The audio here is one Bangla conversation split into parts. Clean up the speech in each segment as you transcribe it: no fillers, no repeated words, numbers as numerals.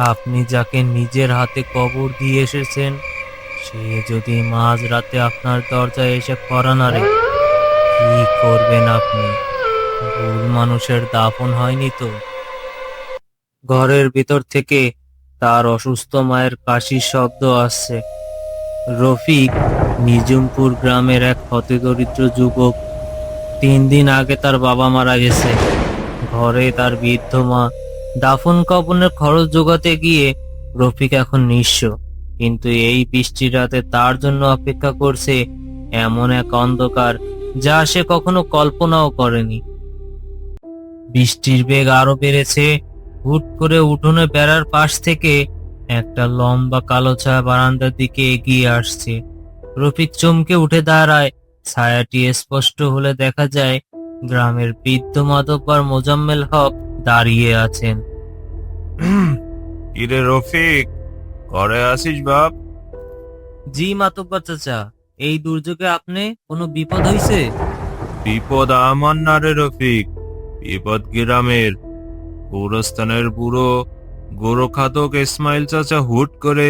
আপনি যাকে নিজের হাতে কবর দিয়ে এসেছেন সে যদি মাঝরাতে আপনার দরজায় এসে কড়া নাড়ে, কি করবেন আপনি? ভুল মানুষের দাফন হয়নি তো? ঘরের ভিতর থেকে তার অসুস্থ মায়ের কাশির শব্দ আসছে। রফিক নিজুমপুর গ্রামের এক হতদরিদ্র যুবক। 3 দিন আগে তার বাবা মারা গেছে। ঘরে তার বৃদ্ধ মা। দাফন কাফনের খরচ জোগাতে গিয়ে রফিক এখন নিঃস্ব। কিন্তু এই বৃষ্টির রাতে তার জন্য অপেক্ষা করছে এমন এক অন্ধকার যা সে কখনো কল্পনাও করেনি। বৃষ্টির বেগ আরো বেড়েছে। হুট করে উঠোনে বেড়ার পাশ থেকে একটা লম্বা কালো ছায়া বারান্দার দিকে এগিয়ে আসছে। রফিক চমকে উঠে দাঁড়ায়। ছায়াটি স্পষ্ট হলে দেখা যায় গ্রামের বৃদ্ধ মাতব্বর মোজাম্মেল হক দাঁড়িয়ে আছেন। কিরে রফিক, ঘরে আসিস বাপ? জি মাতব্বর চাচা, এই দুর্যোগে আপনি কোনো বিপদ হইছে? বিপদ আমার না রে রফিক, বিপদ গ্রামের। গোরস্থানের বুড়ো গোরখাদক ইসমাইল চাচা হুট করে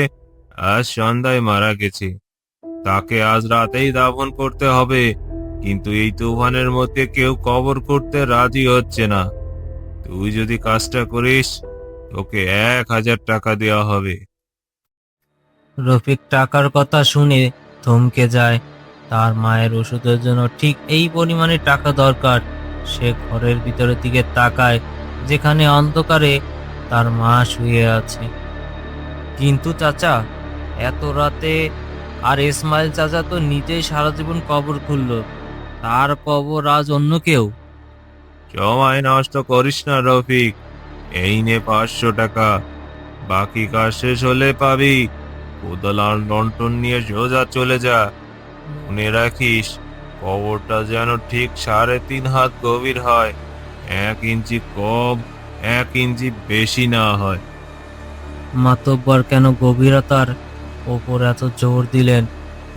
আজ সন্ধ্যায় মারা গেছে। তাকে আজ রাতেই দাফন করতে হবে, কিন্তু এই তুফানের মধ্যে কেউ কবর করতে রাজি হচ্ছে না। তুই যদি কাজটা করিস তোকে 1000 টাকা দেওয়া হবে। রফিক টাকার কথা শুনে থমকে যায়। তার মায়ের ওষুধের জন্য ঠিক এই পরিমাণে টাকা দরকার। সে ঘরের ভিতরের দিকে তাকায়, যেখানে অন্ধকারে তার মা শুয়ে আছে। কিন্তু চাচা, এত রাতে আর ইসমাইল চাচা তো নিজেই সারা জীবন কবর খুললো, তার কবর আজ অন্য কেউ? সময় নষ্ট করিস না রফিক, এই নে 500 টাকা। বাকি কাজ শেষ হলে পাবি। কোদাল আর লন্ঠন নিয়ে সোজা চলে যা। মনে রাখিস, কবরটা যেন ঠিক 3.5 হাত গভীর হয়, 1 ইঞ্চি কম, 1 ইঞ্চি বেশি না হয়। মাতব্বর কেন গভীরতার ওপর এত জোর দিলেন?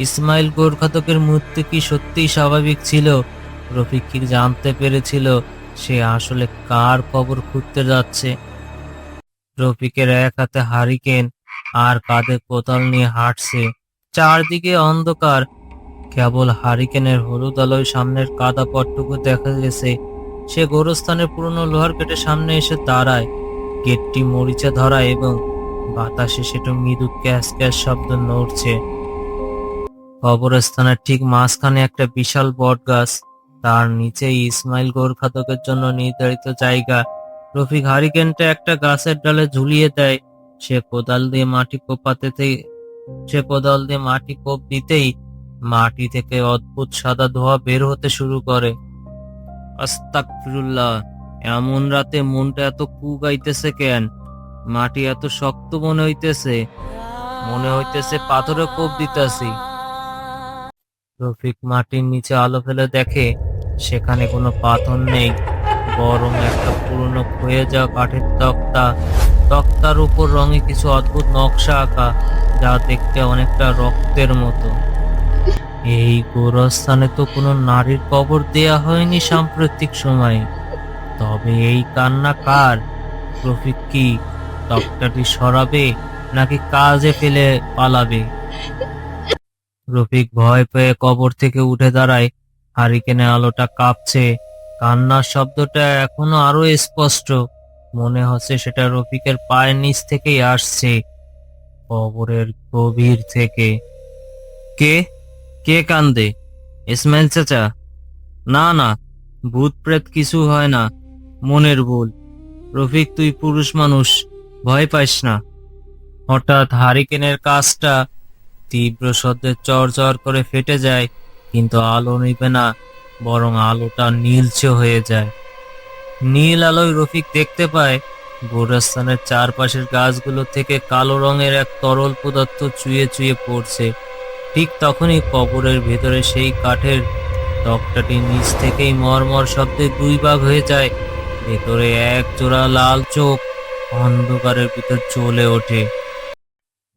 ইসমাইল গোরখাতকের মৃত্যু কি সত্যিই স্বাভাবিক ছিল? রফিক কি জানতে পেরেছিল সে আসলে কার কবর খুঁড়তে যাচ্ছে? রফিকের এক হাতে হারিকেন আর কাঁধে কোদাল নিয়ে হাঁটছে। চারদিকে অন্ধকার, কেবল হারিকেনের হলুদ আলোয় সামনের কাদা পথটুকু দেখা গেছে। সে গোরস্থানের পুরনো লোহার গেটের সামনে এসে দাঁড়ায়। গেটটি মরিচা ধরা এবং বাতাসে সেটা মৃদু ক্যাস ক্যাস শব্দ নড়ছে। কবরস্থানের ঠিক মাঝখানে একটা বিশাল বট গাছ, তার নিচেই ইসমাইল গোরখাতকের জন্য নির্ধারিত জায়গা। রফিক হারিকেনটা একটা গাছের ডালে ঝুলিয়ে দেয়। সে কোদাল দিয়ে মাটি কোপ দিতেই মাটি থেকে অদ্ভুত সাদা ধোঁয়া বের হতে শুরু করে। আস্তাগফিরুল্লাহ, এমন রাতে মনটা এত কুগাইতেছে কেন? মাটি এত শক্ত মনে হইতেছে পাথরে কোপ দিতেছি। রফিক মাটির নিচে আলো ফেলে দেখে সেখানে কোনো পাথর নেই, বরং একটা পুরনো ক্ষয়ে যাওয়া কাঠের তক্তা। তক্তার উপর রঙে কিছু অদ্ভুত নকশা আঁকা, যা দেখতে অনেকটা রক্তের মতো। এই গোরস্থানে তো কোনো নারীর কবর দেয়া হয়নি সাম্প্রতিক সময়ে। তবে এই কান্না কার? রফিক কি তক্তাটি সরাবে নাকি কাজে ফেলে পালাবে? রফিক ভয় পেয়ে কবর থেকে উঠে দাঁড়ায়। হারিকেনে আলোটা কাঁপছে। কান্নার শব্দটা এখনো আরো স্পষ্ট। মনে হচ্ছে সেটা রফিকের পায়ের নিচ থেকেই আসছে, কবরের গভীর থেকে। কে কে কান্দে? ইসমাইল চাচা? না না, ভূত প্রেত কিছু হয় না, মনের ভুল। রফিক, তুই পুরুষ মানুষ, ভয় পাইস না। হঠাৎ হারিকেনের কাজটা তীব্র শব্দে চড় করে ফেটে যায়, কিন্তু আলো নিবে না, বরং আলোটা নীলচে হয়ে যায়। নীল আলোয় রফিক দেখতে পায় গোরস্থানের চারপাশের গাছগুলো থেকে কালো রঙের এক তরল পদার্থ চুইয়ে চুইয়ে পড়ছে। ঠিক তখনই কবরের ভেতরে সেই কাঠের তক্তাটি নিচ থেকেই মরমর শব্দে 2 ভাগ হয়ে যায়। ভেতরে এক জোড়া লাল চোখ অন্ধকারের ভিতর জ্বলে ওঠে।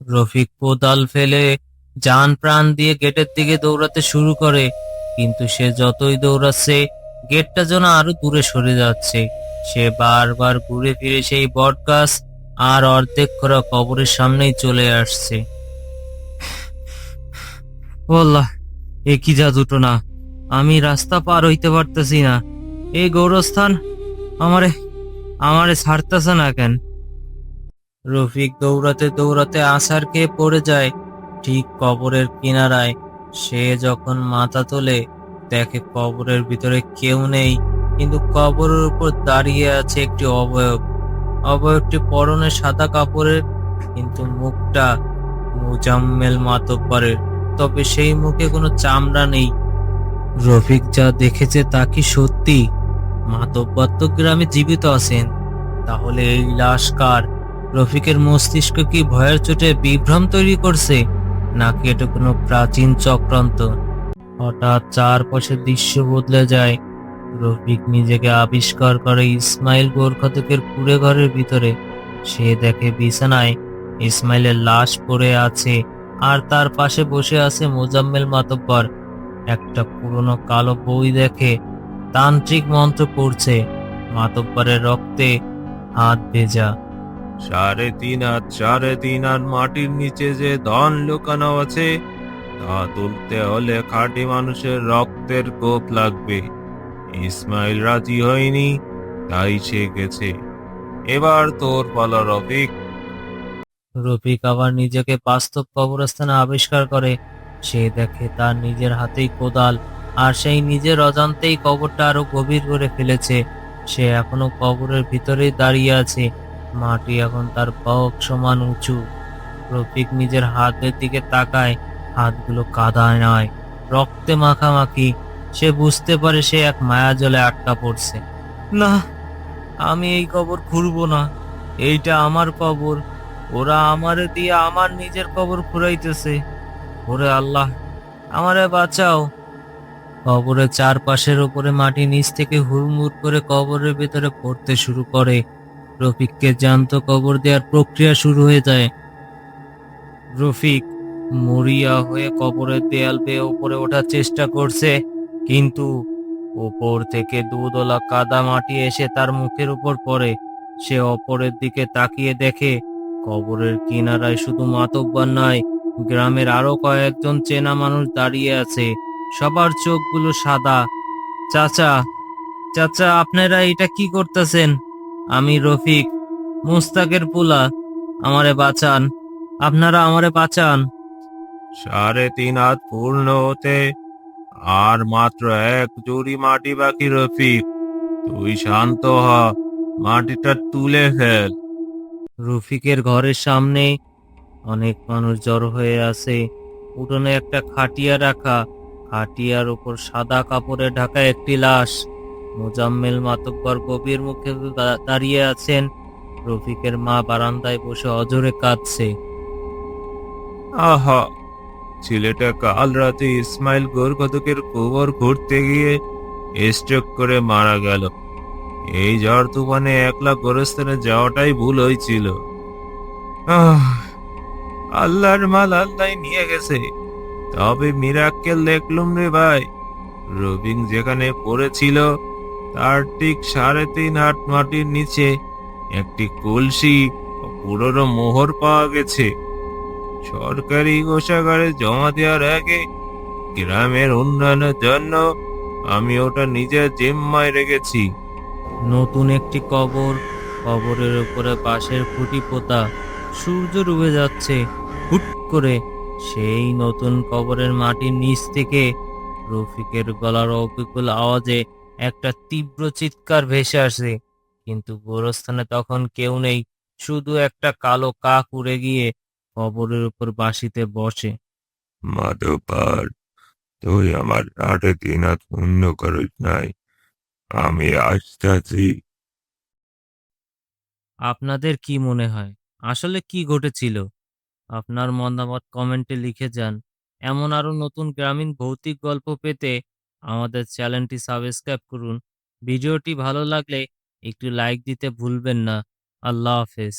রফিক কোদাল ফেলে জান প্রাণ দিয়ে গেটের দিকে দৌড়াতে শুরু করে, কিন্তু সে যতই দৌড়াচ্ছে গেটটা যেন আরো দূরে সরে যাচ্ছে। সে বারবার ঘুরে ফিরে সেই বট গাছ আর অর্ধেক করা কবরের সামনেই চলে আসছে। ও আল্লাহ, এ কি জাদুটো না! আমি রাস্তা পার হইতে পারতেছি না। এই গৌরস্থান আমারে আমারে ছাড়তেছে না কেন? রফিক দৌড়াতে দৌড়াতে আছাড় খেয়ে পড়ে যায় ঠিক কবরের কিনারায়। সে যখন মাথা তোলে, দেখে কবরের ভিতরে কেউ নেই, কিন্তু কবরের উপর দাঁড়িয়ে আছে একটি অবয়ব। অবয়বটি পরনে সাদা কাপড়ের, কিন্তু মুখটা মুজাম্মেল মাতব্বরের। তবে সেই মুখে কোনো চামড়া নেই। রফিক যা দেখেছে তা কি সত্যি? মাতব্বর তো গ্রামে জীবিত আছেন, তাহলে এই লাশ কার? রফিকের মস্তিষ্ক কি ভয়ের চোটে বিভ্রম তৈরি করছে, নাকি এটা কোনো প্রাচীন চক্রান্ত? হঠাৎ চারপাশের দৃশ্য বদলে যায়। রফিক নিজেকে আবিষ্কার করে ইসমাইল গোরখাতকের কুড়ে ঘরের ভিতরে। সে দেখে বিছানায় ইসমাইলের লাশ পড়ে আছে, আর তার পাশে বসে আছে মোজাম্মেল মাতব্বর। একটা পুরনো কালো বই দেখে তান্ত্রিক মন্ত্র পড়ছে। মাতব্বরের রক্তে হাত ভেজা। 3.5 হাত 3.5 হাত মাটির নিচে যে ধন লুকানো আছে, তা তুলতে হলে খাঁটি মানুষের রক্তের কোপ লাগবে। ইসমাইল রাজি হয়নি, তাই সে গেছে। এবার তোর পালা রফিক। রফিক আবার নিজেকে বাস্তব কবরস্থানে আবিষ্কার করে। সে দেখে তার নিজের হাতেই কোদাল, আর সেই নিজের অজান্তেই কবরটা আরো গভীর করে ফেলেছে। সে এখনো কবরের ভিতরেই দাঁড়িয়ে আছে। মাটি এখন তার বক সমান উঁচু। রফিক নিজের হাতের দিকে তাকায়। হাতগুলো কাদায় নয়, রক্তে মাখামাখি। সে বুঝতে পারে সে এক মায়াজালে আটকা পড়ছে। না, আমি এই কবর খুঁড়বো না। এইটা আমার কবর। ওরা আমারে দিয়ে আমার নিজের কবর খুঁড়াইতেছে। ওরে আল্লাহ, আমারে বাঁচাও! কবরের চারপাশের উপরে মাটি নিচ থেকে হুড়মুড় করে কবরের ভেতরে পড়তে শুরু করে। রফিককে জ্যান্ত কবর দেওয়ার প্রক্রিয়া শুরু হয়ে যায়। রফিক মরিয়া হয়ে কবরের দেয়াল বেয়ে উপরে ওঠার চেষ্টা করছে, কিন্তু উপর থেকে দুদলা কাদা মাটি এসে তার মুখের উপর পড়ে। সে অপরের দিকে তাকিয়ে দেখে কবরের কিনারায় শুধু মাতব্বর নয়, গ্রামের আরো কয়েকজন চেনা মানুষ দাঁড়িয়ে আছে। সবার চোখগুলো সাদা। চাচা, চাচা, আপনারা এটা কি করতেছেন? আমি রফিক, মুস্তাকের পোলা। আমারে বাঁচান! আপনারা আমারে বাঁচান! 3.5 হাত পূর্ণ হতে আর মাত্র এক জুড়ি মাটি বাকি রফিক। তুই শান্ত হ, মাটিটা তুলে ফেল। রফিকের ঘরের সামনে অনেক মানুষ জড়ো হয়ে আছে। উঠোনে একটা খাটিয়া রাখা, খাটিয়ার উপর সাদা কাপড়ে ঢাকা একটি লাশ। মোজাম্মেল মাতব্বর গভীর মুখে দাঁড়িয়ে আছেন। রফিকের মা বারান্দায় বসে অজোরে কাঁদছে। আহা, ছেলেটা কাল রাতে ইসমাইল গোরখাতকের কবর ঘুরতে গিয়ে স্ট্রোক করে মারা গেল। এই ঝড় তুফানে একলা গোরস্থানে যাওয়াটাই ভুল হয়েছিল। আহ, আল্লাহর মাল আল্লাহ নিয়ে গেছে। তবে মিরাক্কেল দেখলুম রে ভাই। রবিন যেখানে পড়েছিল তার ঠিক 3.5 হাত মাটির নিচে একটি কলসি ও পুরনো মোহর পাওয়া গেছে। সরকারি কোষাগারে জমা দেওয়ার আগে গ্রামের উন্নয়নের জন্য আমি ওটা নিজের জিম্মায় রেখেছি। নতুন একটি কবর, কবরের উপরে বাঁশের খুঁটি পোতা। সূর্য ডুবে যাচ্ছে। হুট করে সেই নতুন কবরের মাটির নিচ থেকে রফিকের গলার অবিকল আওয়াজে একটা তীব্র চিৎকার ভেসে আসে। কিন্তু গোরস্থানে তখন কেউ নেই, শুধু একটা কালো কাক উড়ে গিয়ে কবরের উপর বাঁশিতে বসে। মাধবপাল, তুই আমার 3.5 হাত পূর্ণ করিস নাই। আমি আসতেছি। আপনাদের কি মনে হয় আসলে কি ঘটেছিল? আপনার মতামত কমেন্টে লিখে যান। এমন আরো নতুন গ্রামীণ ভৌতিক গল্প পেতে আমাদের চ্যানেলটি সাবস্ক্রাইব করুন। ভিডিওটি ভালো লাগলে একটু লাইক দিতে ভুলবেন না। আল্লাহ হাফেজ।